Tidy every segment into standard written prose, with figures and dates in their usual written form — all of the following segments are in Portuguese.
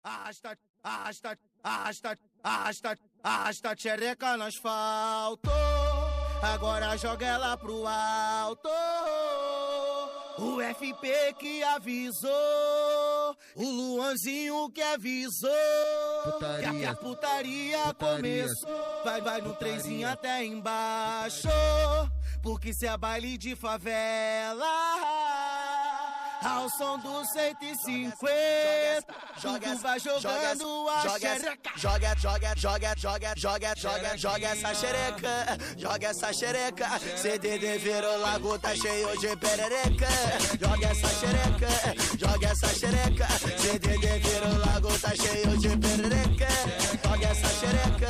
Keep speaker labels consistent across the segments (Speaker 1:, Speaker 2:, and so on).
Speaker 1: Arrasta, arrasta, arrasta, arrasta, arrasta tchereca no asfalto. Agora joga ela pro alto. O FP que avisou, o Luanzinho que avisou, que a putaria começou. Vai no trenzinho até embaixo, porque se é baile de favela, ao som do 150, joga, vai jogando a xereca. Joga essa xereca, joga essa xereca. CDD virou lago, tá cheio de perereca. Joga essa xereca, joga essa xereca. CDD virou lago, tá cheio de perereca. Joga essa xereca,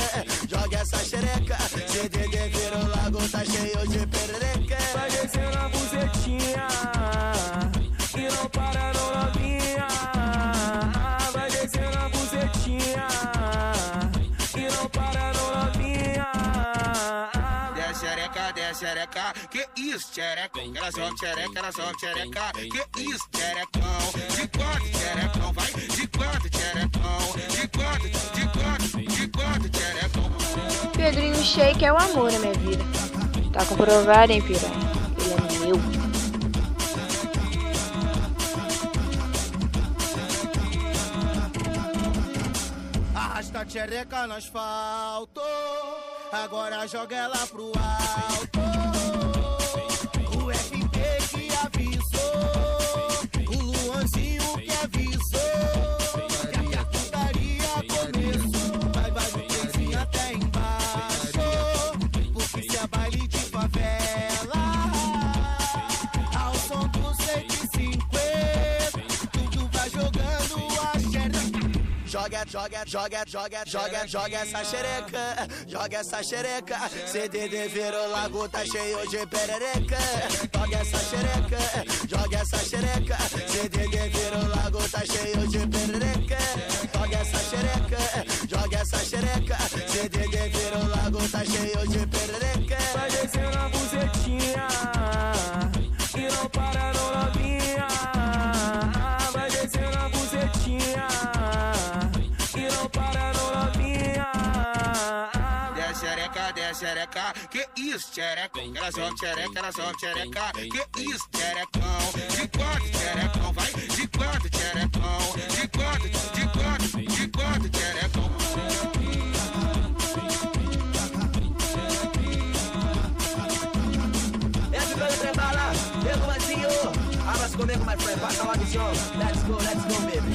Speaker 1: joga essa xereca. CDD virou lago, tá cheio de perereca.
Speaker 2: Vai descendo a buzetinha e não para não novinha. Vai descendo a buzetinha e não para não novinha.
Speaker 3: Desce xereca, que isso, xerecão? Ela sobe xereca, ela sobe xereca. Que isso, xerecão? De quanto, xerecão? Vai, de quanto, xerecão? De quanto, xerecão?
Speaker 4: Pedrinho Shake é o amor na minha vida. Tá comprovado, hein, piranha? Ele é meu.
Speaker 1: Arrasta a tchereca no asfalto, agora joga ela pro alto. O FP que avisou, o Luanzinho que avisou, que a putaria começou. Vai no trenzinho até embaixo, porque se é baile de favela, ao som do 150, tudo vai jogando a xereca. Joga essa xereca, joga essa xereca. CDD virou lago, tá cheio de perereca. Joga essa xereca, joga essa xereca. CDD virou lago, tá cheio de perereca. Joga essa xereca, joga essa xereca. CDD virou lago, tá cheio de perereca.
Speaker 2: Vai descendo a buzetinha e não para não novinha. Vai descendo a buzetinha e não para não novinha.
Speaker 3: Desce xereca, que isso, xerecão? Ela sobe xereca, ela sobe xereca. Que isso, xerecão? De quanto, xerecão? Vai, de quanto, xerecão? De quanto, xerecão?
Speaker 5: É ficando pré-bala, meu Luanzinho. Abra-se comigo, my friend, passa lá do som. Let's go, baby.